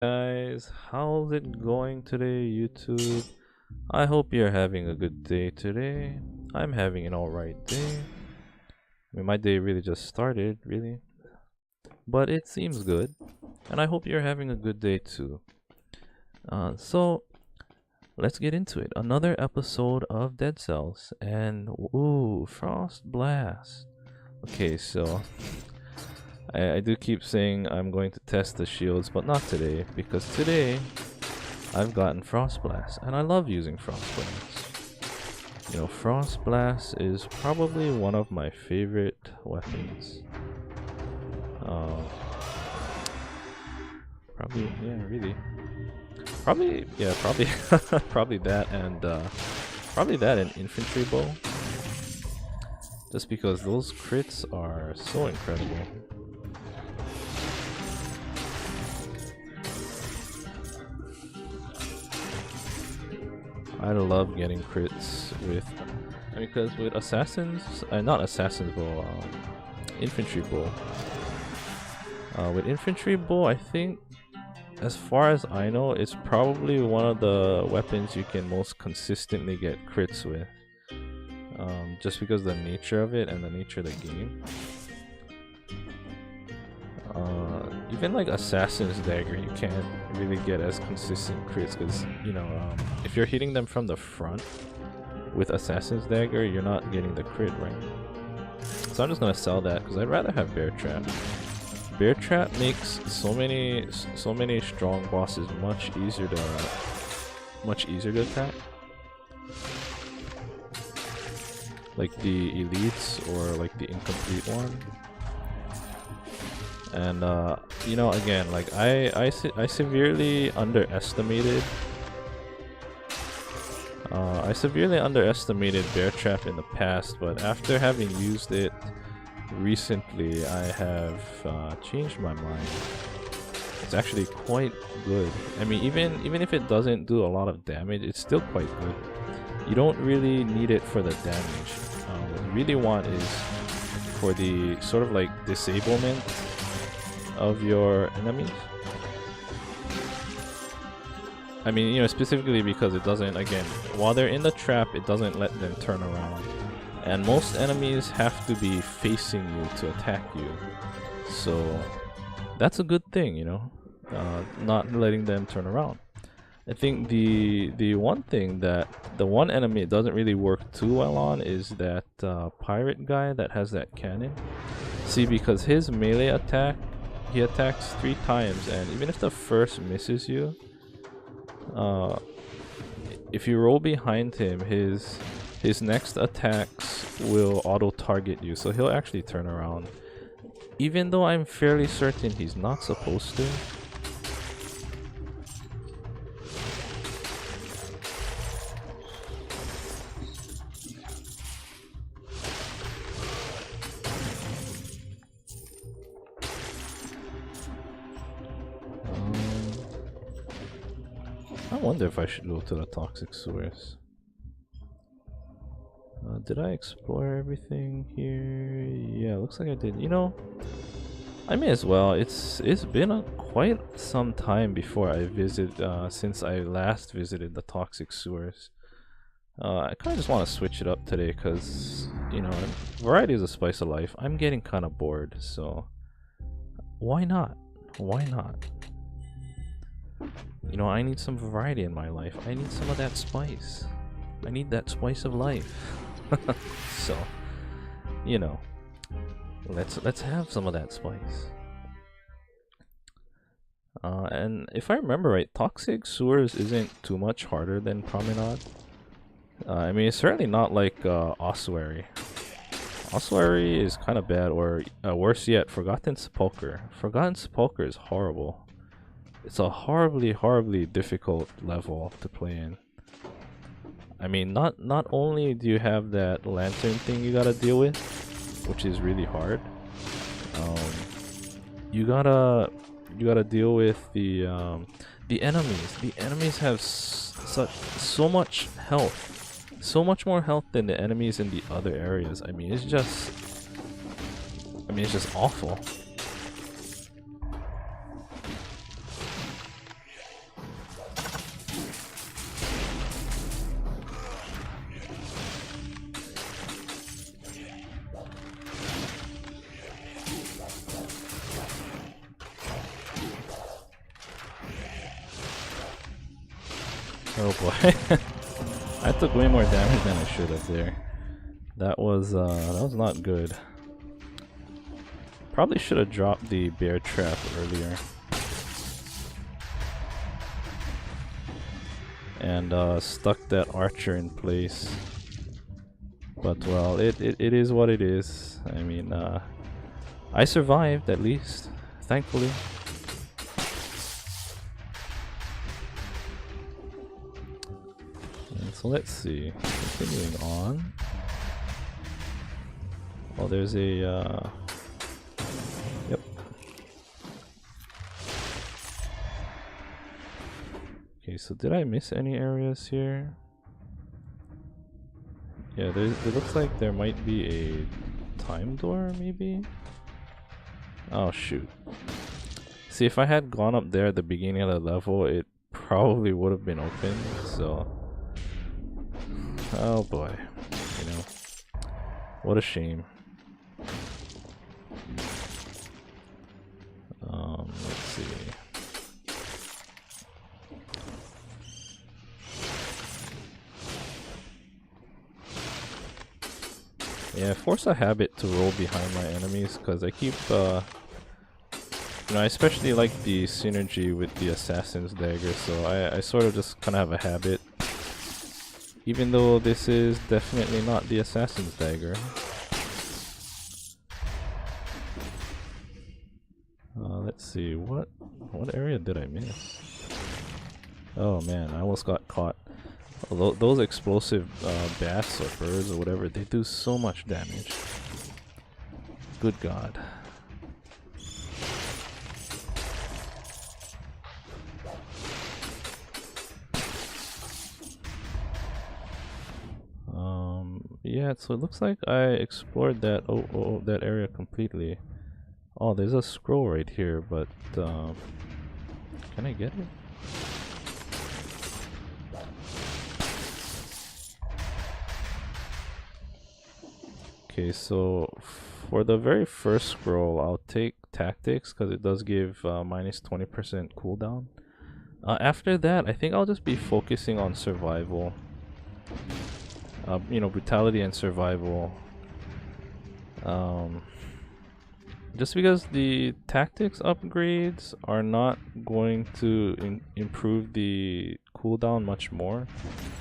Guys, how's it going today, YouTube? I hope you're having a good day today. I'm having an alright day. I mean, my day really just started, really, but it seems good, and I hope you're having a good day too. So let's get into it. Another episode of Dead Cells, and ooh, Frost Blast. Okay, so I do keep saying I'm going to test the shields, but not today, because today I've gotten Frost Blast, and I love using Frost Blast. You know, Frost Blast is probably one of my favorite weapons. Probably, yeah, really. Probably, yeah, probably, probably that and infantry bow. Just because those crits are so incredible. I love getting crits with, because with assassins, not assassins bow, infantry bow. With infantry bow, I think, as far as I know, it's probably one of the weapons you can most consistently get crits with. Just because of the nature of it and the nature of the game. Even like Assassin's Dagger, you can't really get as consistent crits because, you know, if you're hitting them from the front with Assassin's Dagger, you're not getting the crit, right? So I'm just gonna sell that because I'd rather have Bear Trap. Bear Trap makes so many strong bosses much easier to attack. Like the elites or like the incomplete one. And you know, again, like I severely underestimated Bear Trap in the past, but after having used it recently, I have changed my mind. It's actually quite good. I mean, even if it doesn't do a lot of damage, it's still quite good. You don't really need it for the damage. What you really want is for the sort of like disablement of your enemies. I mean, you know, specifically because it doesn't, again, while they're in the trap, it doesn't let them turn around. And most enemies have to be facing you to attack you. So that's a good thing, you know, not letting them turn around. I think the one thing that the one enemy it doesn't really work too well on is that pirate guy that has that cannon. See, because his melee attack, he attacks 3 times, and even if the first misses you, if you roll behind him, his next attacks will auto target you, so he'll actually turn around. Even though I'm fairly certain he's not supposed to. I wonder if I should go to the toxic sewers. Did I explore everything here? Yeah, looks like I did. You know, I may as well. It's been quite some time before I visit, since I last visited the toxic sewers. I kind of just want to switch it up today because, you know, variety is a spice of life. I'm getting kind of bored, so why not? Why not? You know, I need some variety in my life. I need some of that spice. I need that spice of life. So, you know, let's have some of that spice. And if I remember right, toxic sewers isn't too much harder than promenade. I mean, it's certainly not like ossuary. Ossuary is kind of bad, or worse yet, Forgotten Sepulchre. Forgotten Sepulchre is horrible. It's a horribly difficult level to play in. I mean, not only do you have that lantern thing you gotta deal with, which is really hard. You gotta deal with the enemies. The enemies have so much health, so much more health than the enemies in the other areas. I mean, it's just awful. Oh boy. I took way more damage than I should have there. That was not good. Probably should have dropped the bear trap earlier. And stuck that archer in place. But well, it is what it is. I mean, I survived at least, thankfully. And so let's see, continuing on. Oh, there's a yep. Okay, so did I miss any areas here? Yeah, it looks like there might be a time door, maybe? Oh, shoot. See, if I had gone up there at the beginning of the level, it probably would have been open, so... Oh boy. You know. What a shame. Let's see. Yeah, force a habit to roll behind my enemies because I keep, you know, I especially like the synergy with the Assassin's Dagger, so I sort of just kind of have a habit. Even though this is definitely not the Assassin's Dagger. Let's see, what area did I miss? Oh man, I almost got caught. Those explosive bats or birds or whatever, they do so much damage. Good God. Yeah, so it looks like I explored that that area completely. Oh, there's a scroll right here, but can I get it? Okay, so for the very first scroll, I'll take tactics because it does give minus 20% cooldown. After that, I think I'll just be focusing on survival. You know, brutality and survival. Just because the tactics upgrades are not going to improve the cooldown much more.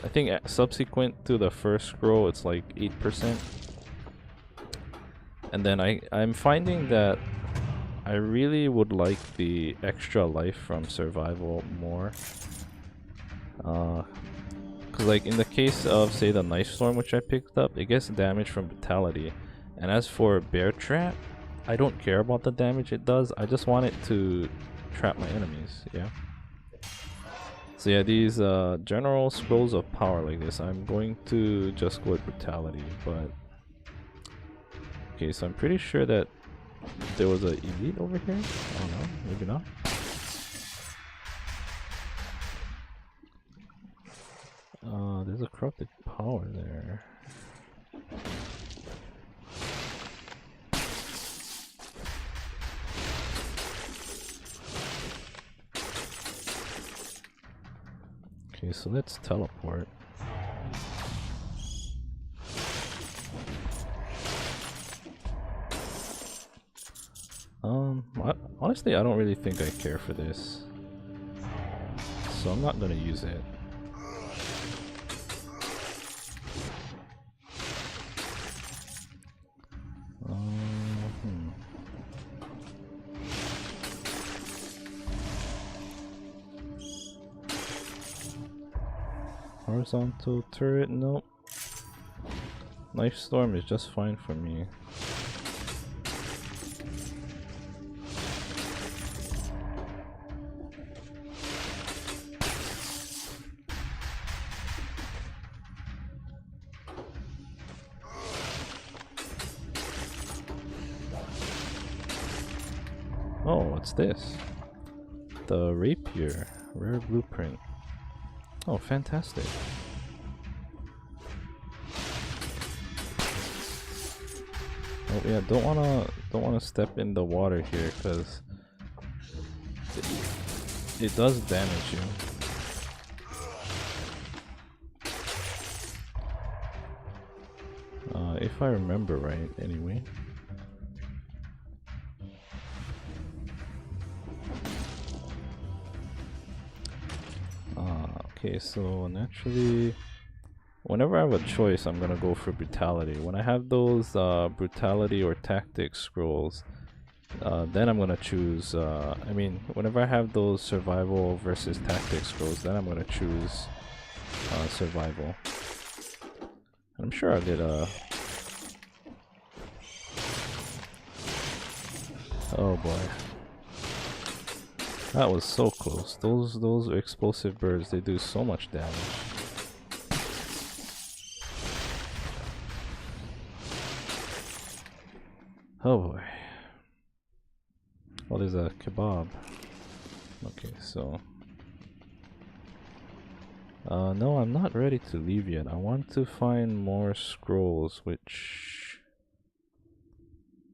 I think subsequent to the first scroll, it's like 8%. And then I'm finding that I really would like the extra life from survival more. Cause like in the case of say the knife storm which I picked up, it gets damage from brutality. And as for bear trap, I don't care about the damage it does, I just want it to trap my enemies, yeah. So yeah, these general scrolls of power like this, I'm going to just go with brutality, but... Okay, so I'm pretty sure that there was an elite over here? I don't know, maybe not. There's a corrupted power there. Okay, so let's teleport. Honestly, I don't really think I care for this, so I'm not gonna use it. Horizontal turret, nope. Knife storm is just fine for me. Oh, what's this? The Rapier Blueprint. Oh, fantastic. Oh yeah, don't wanna step in the water here because it does damage you. if I remember right, anyway. Okay, so naturally, whenever I have a choice, I'm gonna go for brutality. When I have those brutality or tactics scrolls, then I'm gonna choose. I mean, whenever I have those survival versus tactics scrolls, then I'm gonna choose survival. I'm sure I did. Oh boy. That was so close. Those explosive birds, they do so much damage. Oh boy. Well, there's a kebab. Okay, so no, I'm not ready to leave yet. I want to find more scrolls, which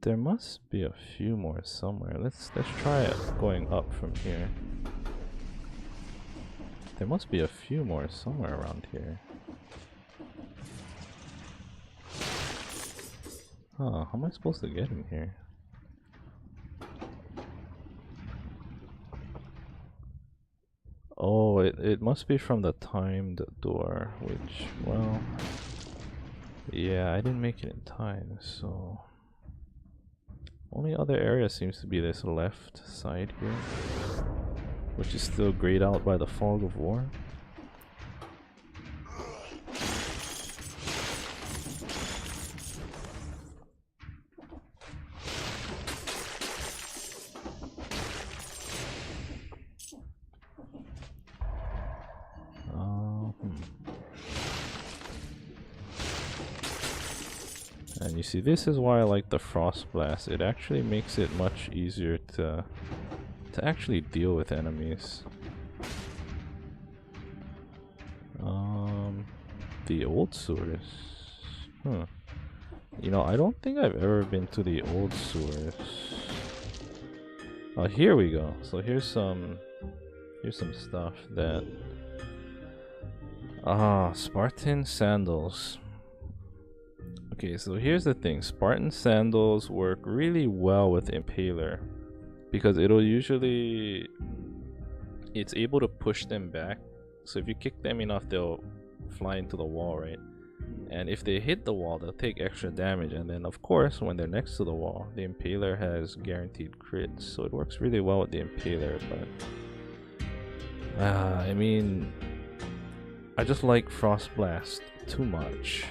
there must be a few more somewhere. Let's try it going up from here. There must be a few more somewhere around here. Huh, how am I supposed to get in here? Oh, it must be from the timed door, which, well, yeah, I didn't make it in time, so only other area seems to be this left side here, which is still grayed out by the fog of war. And you see, this is why I like the Frost Blast. It actually makes it much easier to actually deal with enemies. The old sewers. Huh. You know, I don't think I've ever been to the old sewers. Oh, here we go. So here's some stuff that Spartan Sandals. Okay, so here's the thing. Spartan Sandals work really well with Impaler because it's able to push them back. So if you kick them enough, they'll fly into the wall, right? And if they hit the wall, they'll take extra damage. And then of course, when they're next to the wall, the Impaler has guaranteed crits. So it works really well with the Impaler, but I mean, I just like Frost Blast too much.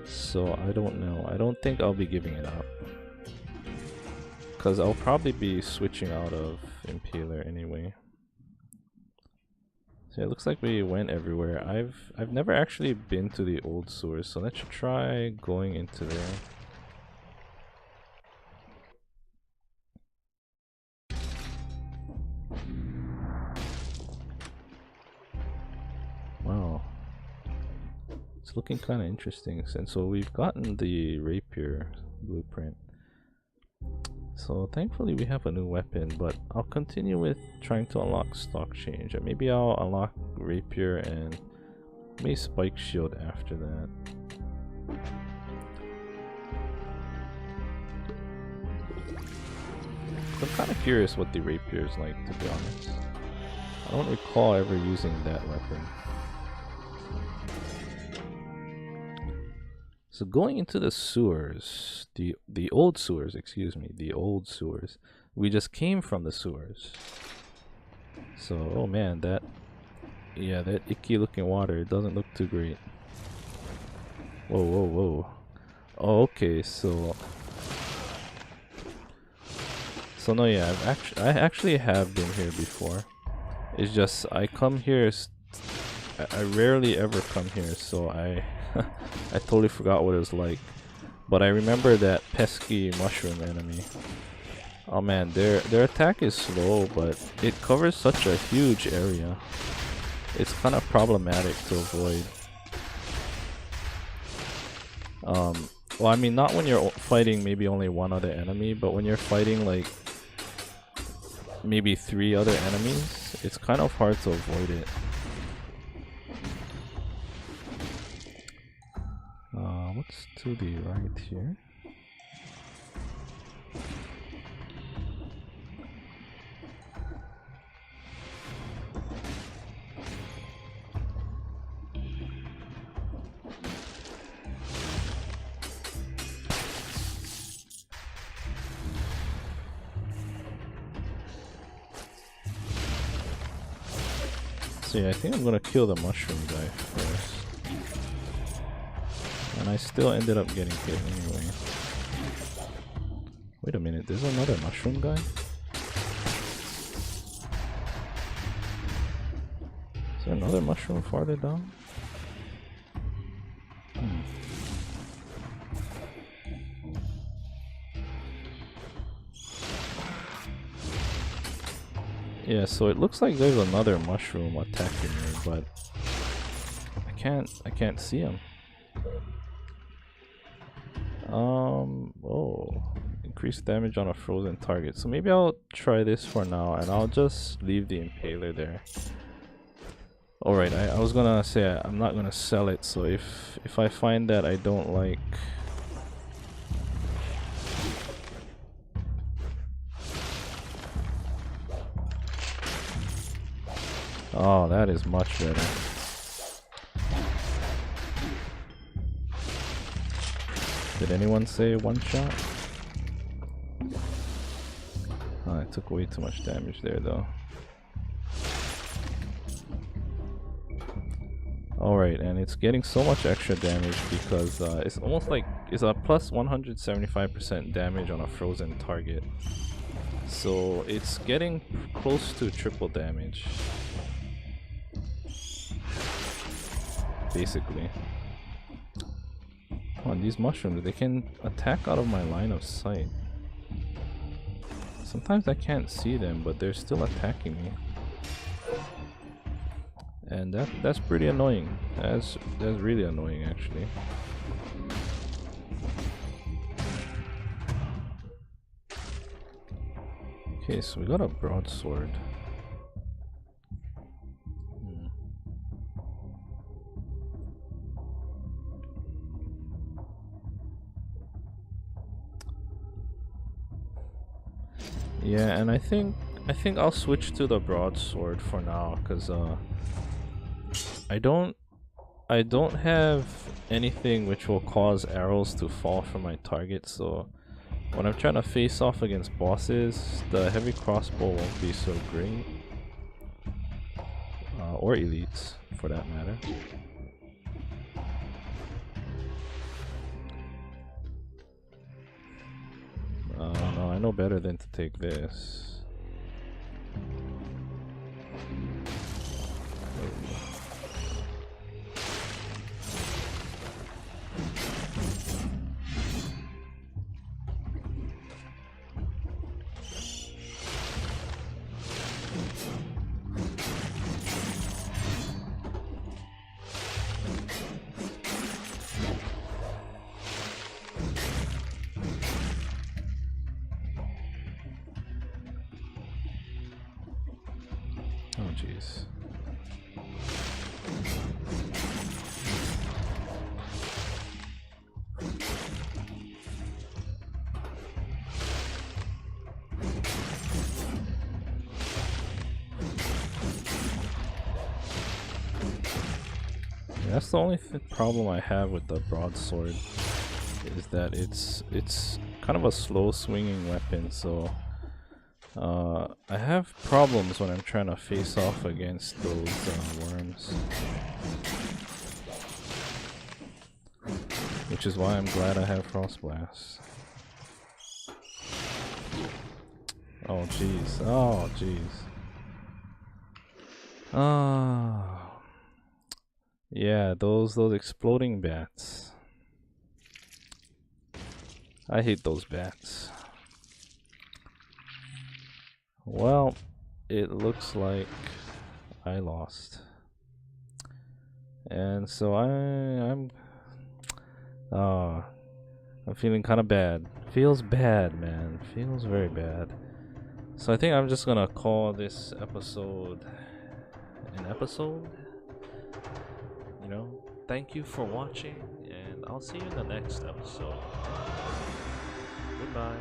So I don't know. I don't think I'll be giving it up, because I'll probably be switching out of Impaler anyway. So it looks like we went everywhere. I've never actually been to the old sewers, so let's try going into there. Wow. It's looking kind of interesting. And so we've gotten the Rapier Blueprint. So thankfully we have a new weapon, but I'll continue with trying to unlock stock change. And maybe I'll unlock Rapier and maybe Spike Shield after that. I'm kind of curious what the Rapier is like, to be honest. I don't recall ever using that weapon. So going into the sewers, the old sewers, excuse me, the old sewers. We just came from the sewers. So, oh man, that icky looking water, it doesn't look too great. Whoa, whoa, whoa. Oh, okay, so no, yeah, I actually have been here before. It's just I come here, I rarely ever come here, so I totally forgot what it was like. But I remember that pesky mushroom enemy. Oh man, their attack is slow, but it covers such a huge area. It's kind of problematic to avoid. Well, I mean, not when you're fighting maybe only one other enemy, but when you're fighting like maybe 3 other enemies, it's kind of hard to avoid it. to the right here. So yeah, I think I'm gonna kill the mushroom guy first. And I still ended up getting hit anyway. Wait a minute, there's another mushroom guy? Is there another mushroom farther down? Yeah, so it looks like there's another mushroom attacking me, but I can't see him. Oh, increased damage on a frozen target. So maybe I'll try this for now, and I'll just leave the impaler there. Alright, I was gonna say I'm not gonna sell it, so if I find that I don't like... Oh, that is much better. Did anyone say one shot? Oh, I took way too much damage there though. Alright, and it's getting so much extra damage because it's almost like it's a plus 175% damage on a frozen target. So it's getting close to triple damage. Basically. Come on, these mushrooms, they can attack out of my line of sight. Sometimes I can't see them, but they're still attacking me. And that's pretty annoying. That's really annoying actually. Okay, so we got a broadsword. Yeah, and I think I'll switch to the broadsword for now, cause I don't have anything which will cause arrows to fall from my target. So when I'm trying to face off against bosses, the heavy crossbow won't be so great, or elites for that matter. No, I know better than to take this. Oh jeez. That's the only problem I have with the broadsword, is that it's kind of a slow swinging weapon, so I have problems when I'm trying to face off against those worms. Which is why I'm glad I have Frost Blast. Oh jeez, oh jeez. Yeah, those exploding bats. I hate those bats. Well, it looks like I lost. And so I'm feeling kind of bad. Feels bad, man. Feels very bad. So I think I'm just gonna call this episode an episode. You know, thank you for watching, and I'll see you in the next episode. Goodbye.